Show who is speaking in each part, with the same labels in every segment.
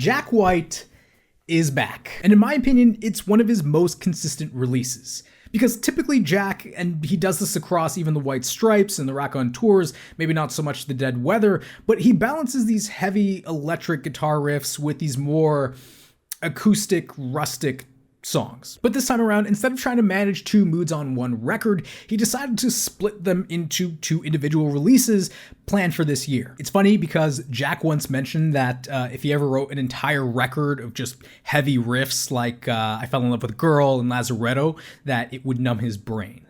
Speaker 1: Jack White is back. And in my opinion, it's one of his most consistent releases. Because typically Jack, and he does this across even the White Stripes and the Raconteurs, maybe not so much the Dead Weather, but he balances these heavy electric guitar riffs with these more acoustic, rustic songs. But this time around, instead of trying to manage two moods on one record, he decided to split them into two individual releases planned for this year. It's funny because Jack once mentioned that if he ever wrote an entire record of just heavy riffs like I Fell in Love with a Girl and Lazaretto, that it would numb his brain.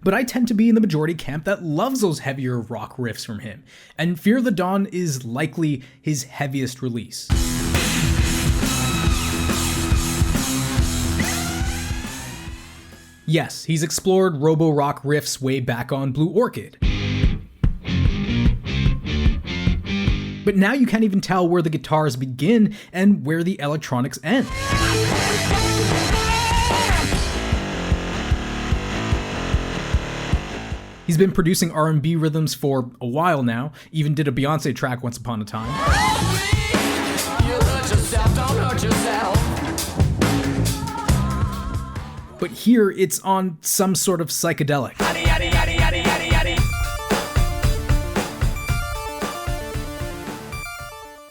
Speaker 1: But I tend to be in the majority camp that loves those heavier rock riffs from him, and Fear the Dawn is likely his heaviest release. Yes, he's explored robo-rock riffs way back on Blue Orchid. But now you can't even tell where the guitars begin and where the electronics end. He's been producing R&B rhythms for a while now, even did a Beyonce track once upon a time. You hurt yourself, don't hurt yourself. But here it's on some sort of psychedelic.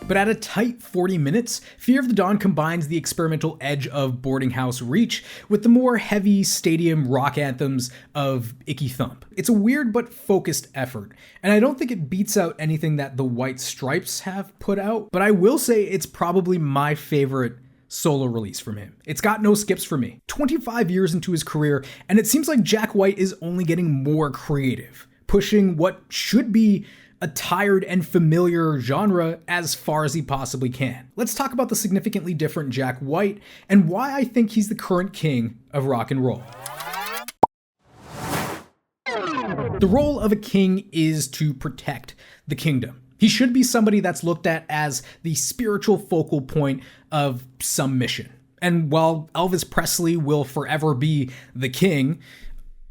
Speaker 1: But at a tight 40 minutes, Fear of the Dawn combines the experimental edge of Boarding House Reach with the more heavy stadium rock anthems of Icky Thump. It's a weird but focused effort, and I don't think it beats out anything that the White Stripes have put out, but I will say it's probably my favorite solo release from him. It's got no skips for me. 25 years into his career, and it seems like Jack White is only getting more creative, pushing what should be a tired and familiar genre as far as he possibly can. Let's talk about the significantly different Jack White and why I think he's the current king of rock and roll. The role of a king is to protect the kingdom. He should be somebody that's looked at as the spiritual focal point of some mission. And while Elvis Presley will forever be the king,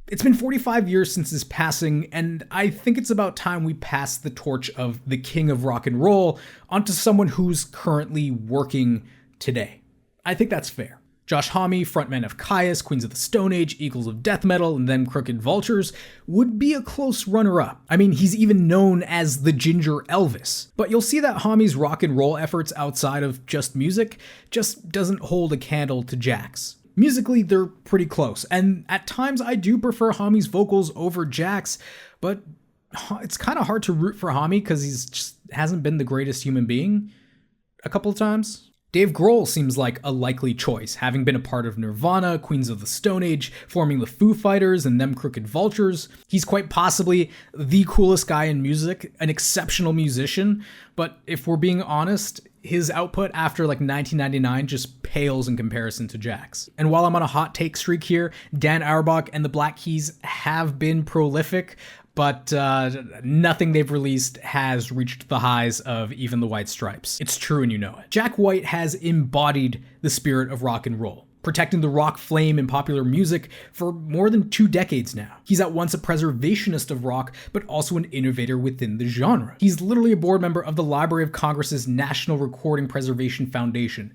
Speaker 1: it's been 45 years since his passing, and I think it's about time we pass the torch of the king of rock and roll onto someone who's currently working today. I think that's fair. Josh Homme, frontman of Kyuss, Queens of the Stone Age, Eagles of Death Metal, and Them Crooked Vultures, would be a close runner-up. I mean, he's even known as the Ginger Elvis. But you'll see that Homme's rock and roll efforts outside of just music just doesn't hold a candle to Jack's. Musically, they're pretty close, and at times I do prefer Homme's vocals over Jack's, but it's kind of hard to root for Homme because he's just hasn't been the greatest human being a couple of times. Dave Grohl seems like a likely choice, having been a part of Nirvana, Queens of the Stone Age, forming the Foo Fighters and Them Crooked Vultures. He's quite possibly the coolest guy in music, an exceptional musician, but if we're being honest, his output after like 1999 just pales in comparison to Jack's. And while I'm on a hot take streak here, Dan Auerbach and the Black Keys have been prolific, but nothing they've released has reached the highs of even the White Stripes. It's true and you know it. Jack White has embodied the spirit of rock and roll, protecting the rock flame in popular music for more than 2 decades now. He's at once a preservationist of rock, but also an innovator within the genre. He's literally a board member of the Library of Congress's National Recording Preservation Foundation.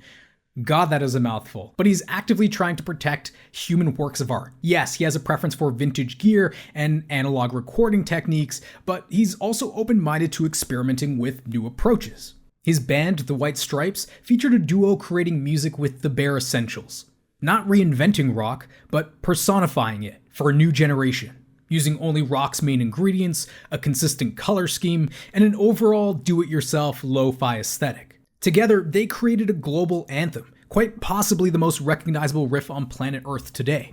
Speaker 1: God, that is a mouthful. But he's actively trying to protect human works of art. Yes, he has a preference for vintage gear and analog recording techniques, but he's also open-minded to experimenting with new approaches. His band, the White Stripes, featured a duo creating music with the bare essentials. Not reinventing rock, but personifying it for a new generation, using only rock's main ingredients, a consistent color scheme, and an overall do-it-yourself lo-fi aesthetic. Together, they created a global anthem, quite possibly the most recognizable riff on planet Earth today.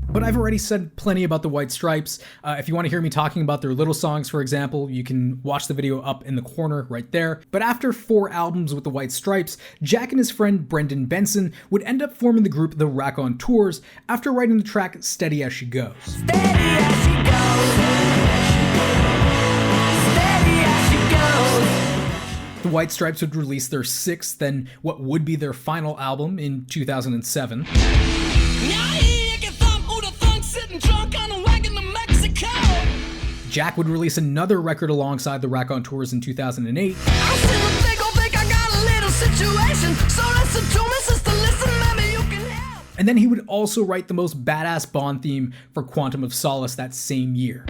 Speaker 1: But I've already said plenty about the White Stripes. If you want to hear me talking about their little songs, for example, you can watch the video up in the corner right there. But after 4 albums with the White Stripes, Jack and his friend Brendan Benson would end up forming the group The Raconteurs after writing the track Steady As She Goes. Steady as she goes. The White Stripes would release their 6th and what would be their final album in 2007. Jack would release another record alongside the Raconteurs in 2008. And then he would also write the most badass Bond theme for Quantum of Solace that same year.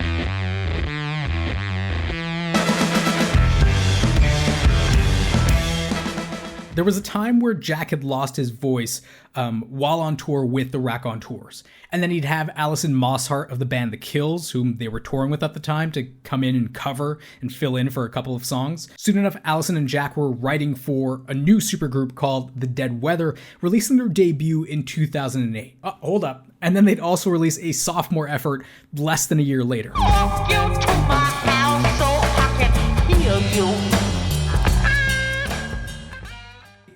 Speaker 1: There was a time where Jack had lost his voice while on tour with the Raconteurs. And then he'd have Alison Mosshart of the band The Kills, whom they were touring with at the time, to come in and cover and fill in for a couple of songs. Soon enough, Alison and Jack were writing for a new supergroup called The Dead Weather, releasing their debut in 2008. Hold up. And then they'd also release a sophomore effort less than a year later.
Speaker 2: Walk you to my house so I can hear you.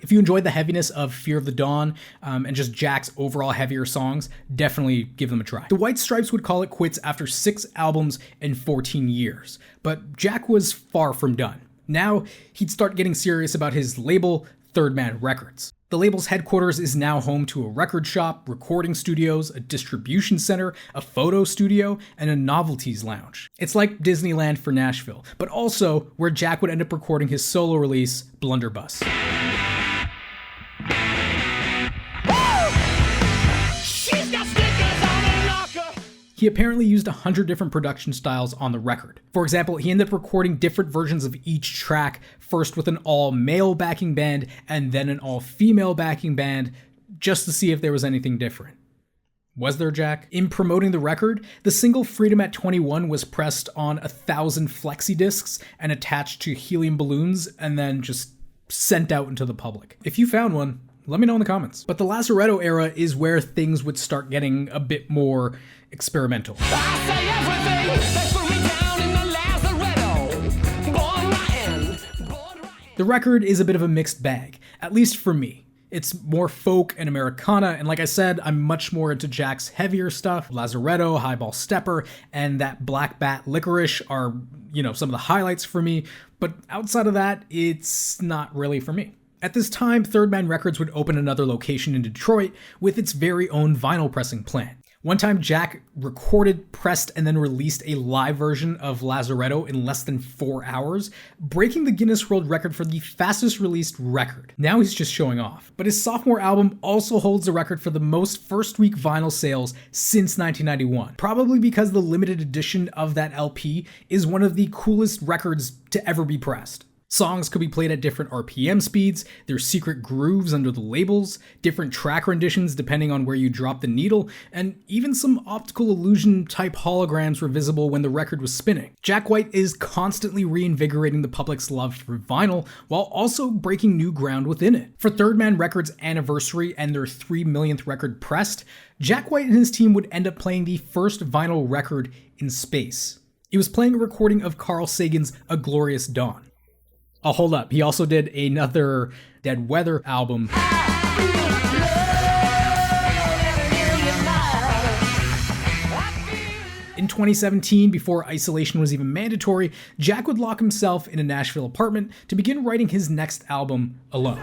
Speaker 1: If you enjoyed the heaviness of Fear of the Dawn and just Jack's overall heavier songs, definitely give them a try. The White Stripes would call it quits after 6 albums and 14 years, but Jack was far from done. Now, he'd start getting serious about his label, Third Man Records. The label's headquarters is now home to a record shop, recording studios, a distribution center, a photo studio, and a novelties lounge. It's like Disneyland for Nashville, but also where Jack would end up recording his solo release, Blunderbuss. He apparently used 100 different production styles on the record. For example, he ended up recording different versions of each track, first with an all-male backing band and then an all-female backing band, just to see if there was anything different. Was there, Jack? In promoting the record, the single Freedom at 21 was pressed on 1,000 flexi discs and attached to helium balloons and then just sent out into the public. If you found one, let me know in the comments. But the Lazaretto era is where things would start getting a bit more experimental. The record is a bit of a mixed bag, at least for me. It's more folk and Americana, and like I said, I'm much more into Jack's heavier stuff. Lazaretto, Highball Stepper, and that Black Bat Licorice are, some of the highlights for me, but outside of that, it's not really for me. At this time, Third Man Records would open another location in Detroit with its very own vinyl pressing plant. One time, Jack recorded, pressed, and then released a live version of Lazaretto in less than 4 hours, breaking the Guinness World Record for the fastest released record. Now he's just showing off. But his sophomore album also holds the record for the most first-week vinyl sales since 1991, probably because the limited edition of that LP is one of the coolest records to ever be pressed. Songs could be played at different RPM speeds, there's secret grooves under the labels, different track renditions depending on where you drop the needle, and even some optical illusion type holograms were visible when the record was spinning. Jack White is constantly reinvigorating the public's love for vinyl while also breaking new ground within it. For Third Man Records' anniversary and their 3 millionth record pressed, Jack White and his team would end up playing the first vinyl record in space. He was playing a recording of Carl Sagan's A Glorious Dawn. Oh, hold up. He also did another Dead Weather album. In 2017, before isolation was even mandatory, Jack would lock himself in a Nashville apartment to begin writing his next album alone.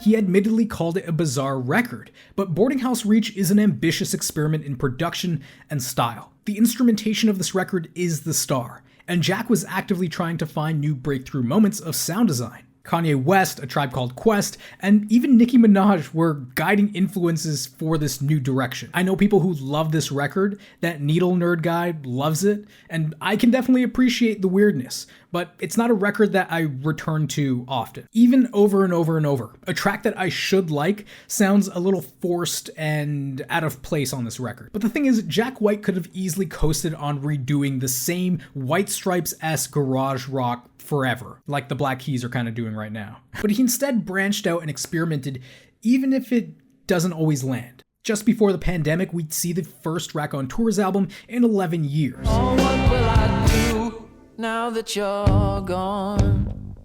Speaker 1: He admittedly called it a bizarre record, but Boarding House Reach is an ambitious experiment in production and style. The instrumentation of this record is the star, and Jack was actively trying to find new breakthrough moments of sound design. Kanye West, A Tribe Called Quest, and even Nicki Minaj were guiding influences for this new direction. I know people who love this record, that needle nerd guy loves it, and I can definitely appreciate the weirdness, but it's not a record that I return to often. Even over and over and over, a track that I should like sounds a little forced and out of place on this record. But the thing is, Jack White could have easily coasted on redoing the same White Stripes-esque garage rock forever, like the Black Keys are kind of doing right now. But he instead branched out and experimented, even if it doesn't always land. Just before the pandemic, we'd see the first Raconteurs album in 11 years.
Speaker 2: Oh, what will I do now that you're gone?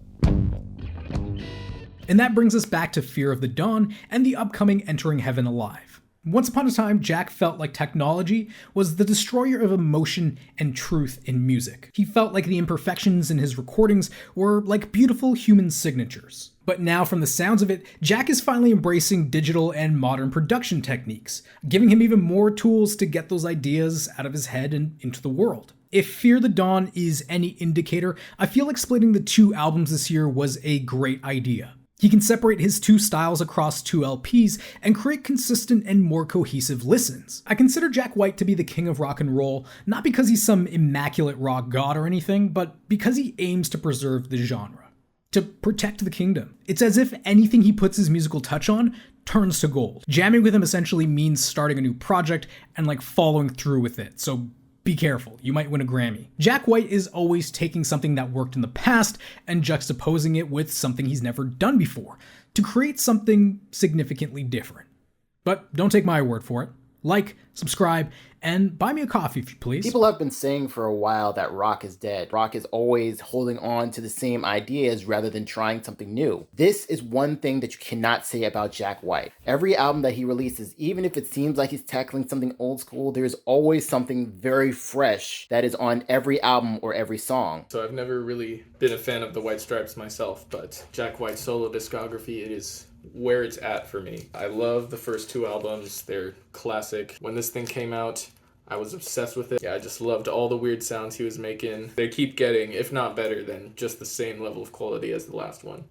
Speaker 1: And that brings us back to Fear of the Dawn and the upcoming Entering Heaven Alive. Once upon a time, Jack felt like technology was the destroyer of emotion and truth in music. He felt like the imperfections in his recordings were like beautiful human signatures. But now, from the sounds of it, Jack is finally embracing digital and modern production techniques, giving him even more tools to get those ideas out of his head and into the world. If Fear the Dawn is any indicator, I feel like splitting the 2 albums this year was a great idea. He can separate his 2 styles across 2 LPs and create consistent and more cohesive listens. I consider Jack White to be the king of rock and roll, not because he's some immaculate rock god or anything, but because he aims to preserve the genre, to protect the kingdom. It's as if anything he puts his musical touch on turns to gold. Jamming with him essentially means starting a new project and like following through with it, so be careful, you might win a Grammy. Jack White is always taking something that worked in the past and juxtaposing it with something he's never done before to create something significantly different. But don't take my word for it. Like, subscribe, and buy me a coffee if you please.
Speaker 3: People have been saying for a while that rock is dead. Rock is always holding on to the same ideas rather than trying something new. This is one thing that you cannot say about Jack White. Every album that he releases, even if it seems like he's tackling something old school, there's always something very fresh that is on every album or every song.
Speaker 4: So I've never really been a fan of the White Stripes myself, but Jack White's solo discography, it is where it's at for me. I love the first 2 albums. They're classic. When this thing came out, I was obsessed with it. Yeah, I just loved all the weird sounds he was making. They keep getting, if not better, than just the same level of quality as the last one.